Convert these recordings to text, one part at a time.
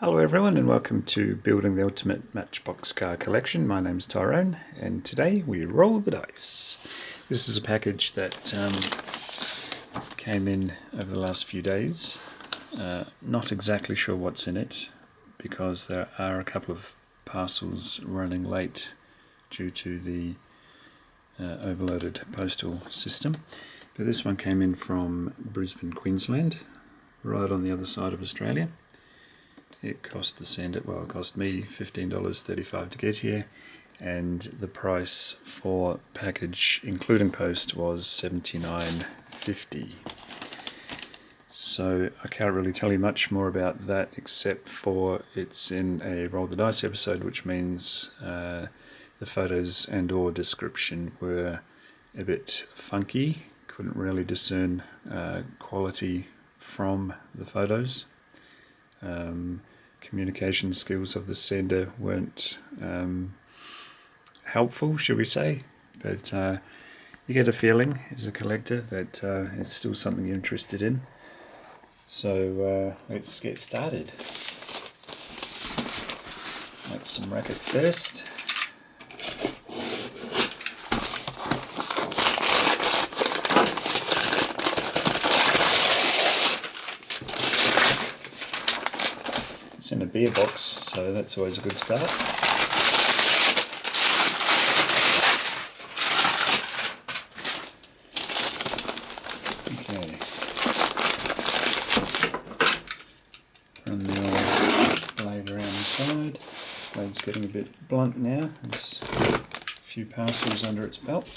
Hello everyone and welcome to Building the Ultimate Matchbox Car Collection. My name's Tyrone and today we roll the dice. This is a package that came in over the last few days. Not exactly sure what's in it because there are a couple of parcels running late due to the overloaded postal system. But this one came in from Brisbane, Queensland, right on the other side of Australia. It cost the sender, well, it cost me $15.35 to get here, and the price for package including post was $79.50. So I can't really tell you much more about that except for it's in a roll the dice episode, which means the photos and or description were a bit funky. Couldn't really discern quality from the photos. Communication skills of the sender weren't helpful, shall we say, but you get a feeling as a collector that it's still something you're interested in. So let's get started. Make some racket first. It's in a beer box, so that's always a good start. Okay. Run the old blade around the side. Blade's getting a bit blunt now. There's a few parcels under its belt.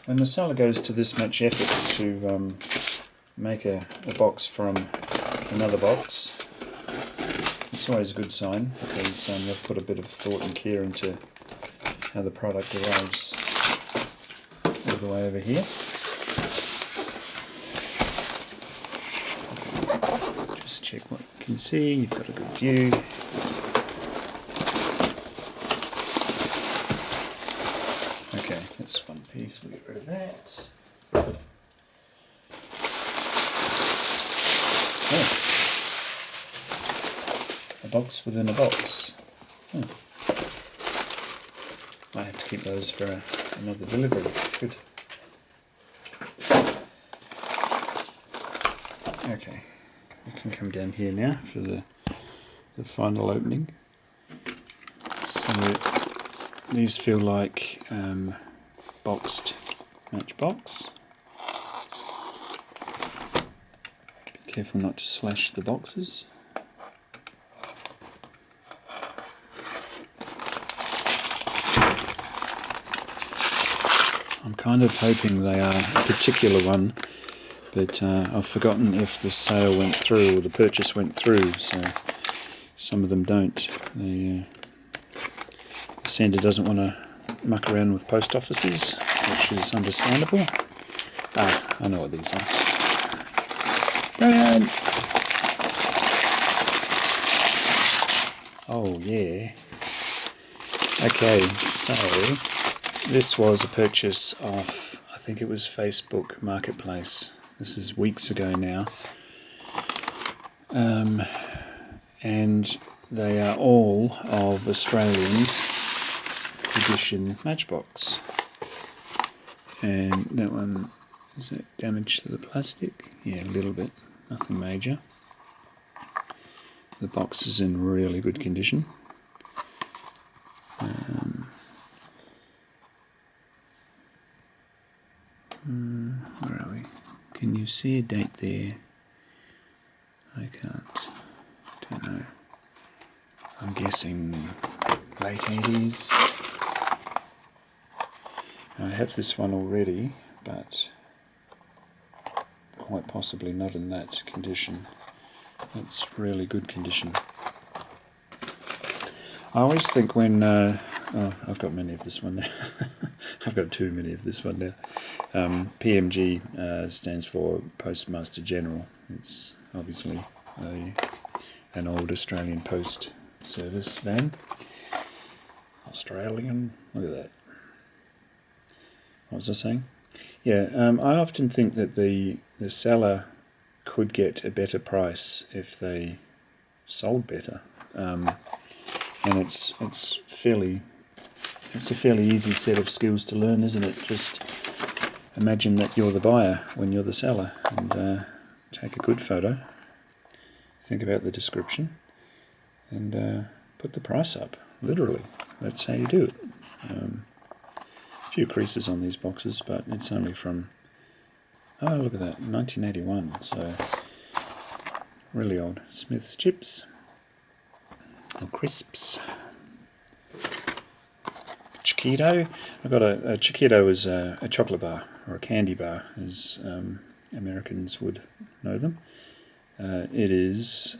And the seller goes to this much effort to make a box from another box. It's always a good sign because they've put a bit of thought and care into how the product arrives all the way over here. Just check what you can see. You've got a good view. Okay, that's one piece, we'll get rid of that. Oh. A box within a box. Oh. Might have to keep those for another delivery. Good. Okay, we can come down here now for the final opening. So these feel like boxed Matchbox. Be careful not to slash the boxes. I'm kind of hoping they are a particular one, but I've forgotten if the sale went through or the purchase went through, so some of them don't. The sender doesn't want to muck around with post offices, which is understandable. Ah, I know what these are. Brilliant! Oh yeah. Okay, so this was a purchase off, I think it was Facebook Marketplace. This is weeks ago now. And they are all of Australian edition Matchbox. And that one, is it damage to the plastic? Yeah, a little bit, nothing major. The box is in really good condition. Where are we? Can you see a date there? I can't. Don't know. I'm guessing late 80s. I have this one already, but quite possibly not in that condition. It's really good condition. I always think when I've got many of this one now. I've got too many of this one now. PMG stands for Postmaster General. It's obviously an old Australian post service van. Australian. Look at that. What was I saying? Yeah, I often think that the seller could get a better price if they sold better, and it's a fairly easy set of skills to learn, isn't it? Just imagine that you're the buyer when you're the seller, and take a good photo, think about the description, and put the price up. Literally, that's how you do it. A few creases on these boxes, but it's only from, oh look at that, 1981, so really old. Smith's chips, or crisps. Chiquito. I got a Chiquito is a chocolate bar, or a candy bar, as Americans would know them. It is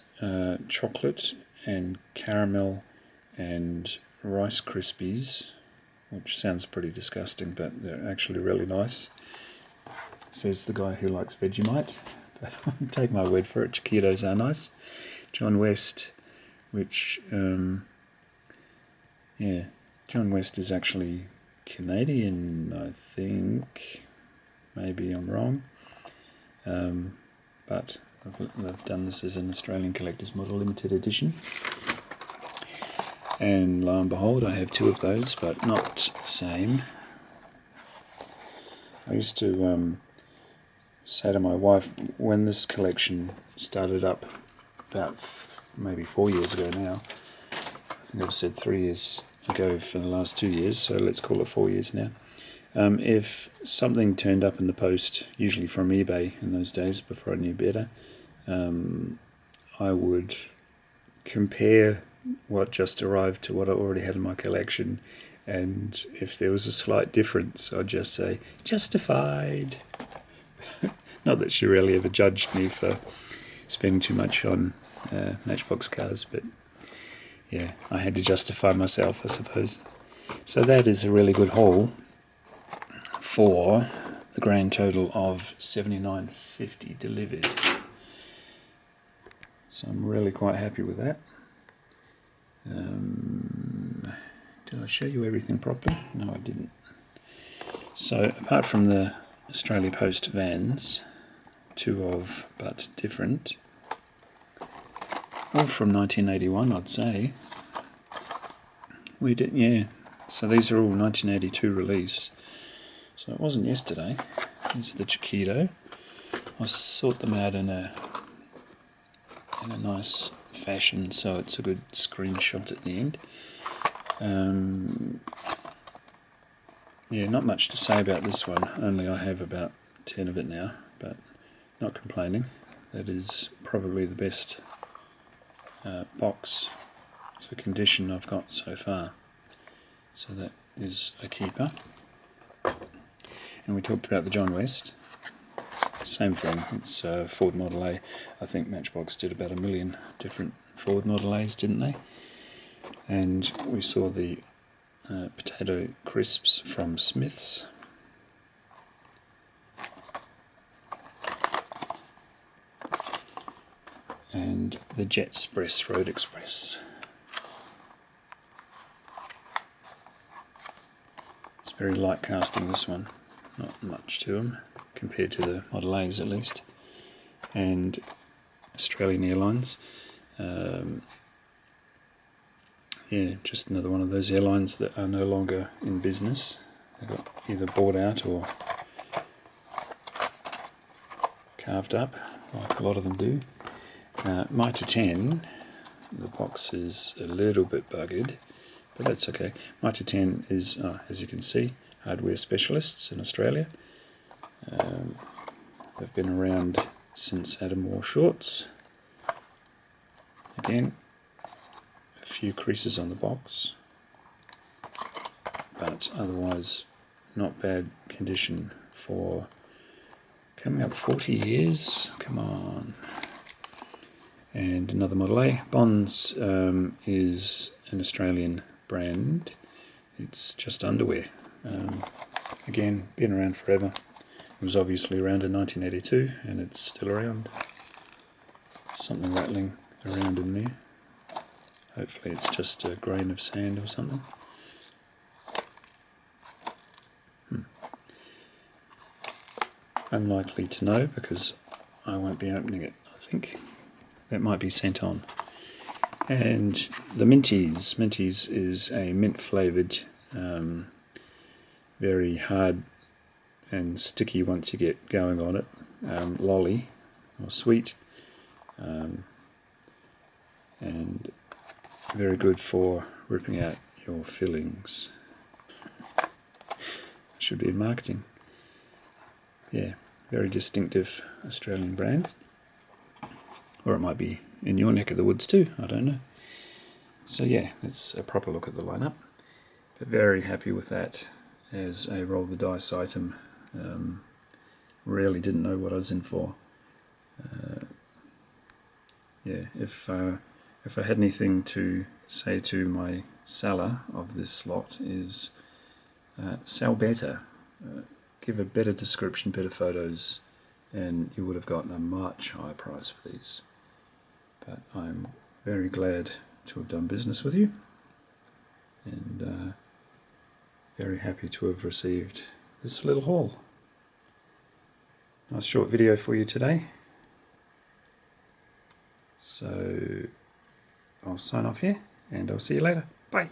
chocolate and caramel and Rice Krispies, which sounds pretty disgusting, but they're actually really nice. Says the guy who likes Vegemite. Take my word for it, Chiquitos are nice. John West, which, John West is actually Canadian, I think. Maybe I'm wrong. But they've done this as an Australian Collector's Model Limited Edition. And lo and behold, I have two of those, but not the same. I used to say to my wife, when this collection started up about maybe 4 years ago now, I think I've said 3 years ago for the last 2 years, so let's call it 4 years now. If something turned up in the post, usually from eBay in those days before I knew better, I would compare what just arrived to what I already had in my collection, and if there was a slight difference, I'd just say, justified. Not that she really ever judged me for spending too much on Matchbox cars, but yeah, I had to justify myself, I suppose. So that is a really good haul for the grand total of $79.50 delivered. So I'm really quite happy with that. Did I show you everything properly? No, I didn't. So apart from the Australia Post vans, two of but different, all from 1981, I'd say. We did, yeah. So these are all 1982 release. So it wasn't yesterday. It's the Chiquito. I sort them out in a nice fashion, so it's a good screenshot at the end. Yeah, not much to say about this one, only I have about 10 of it now, but not complaining. That is probably the best box for condition I've got so far. So that is a keeper. And we talked about the John West. Same thing, it's Ford Model A. I think Matchbox did about 1 million different Ford Model A's, didn't they? And we saw the potato crisps from Smith's. And the Jet Express Road Express. It's very light casting, this one. Not much to them, compared to the Model A's at least. And Australian Airlines. Yeah, just another one of those airlines that are no longer in business. They got either bought out or carved up, like a lot of them do. Mitre 10, the box is a little bit buggered, but that's okay. Mitre 10 is, as you can see, hardware specialists in Australia. They've been around since Adam wore shorts. Again, a few creases on the box, but otherwise not bad condition for coming up 40 years. Come on. And another Model A. Bonds is an Australian brand. It's just underwear. Again, been around forever. It was obviously around in 1982 and it's still around. Something rattling around in there. Hopefully it's just a grain of sand or something. unlikely to know because I won't be opening it. I think that might be sent on. And the Minties. Minties is a mint flavoured, very hard and sticky once you get going on it, lolly or sweet, and very good for ripping out your fillings. Should be in marketing. Yeah, very distinctive Australian brand. Or it might be in your neck of the woods too, I don't know. So yeah, that's a proper look at the lineup. But very happy with that as a roll the dice item. Really didn't know what I was in for. Yeah, if I had anything to say to my seller of this slot is sell better. Give a better description, better photos, and you would have gotten a much higher price for these. But I'm very glad to have done business with you, and very happy to have received this little haul. Nice short video for you today. So I'll sign off here, and I'll see you later. Bye.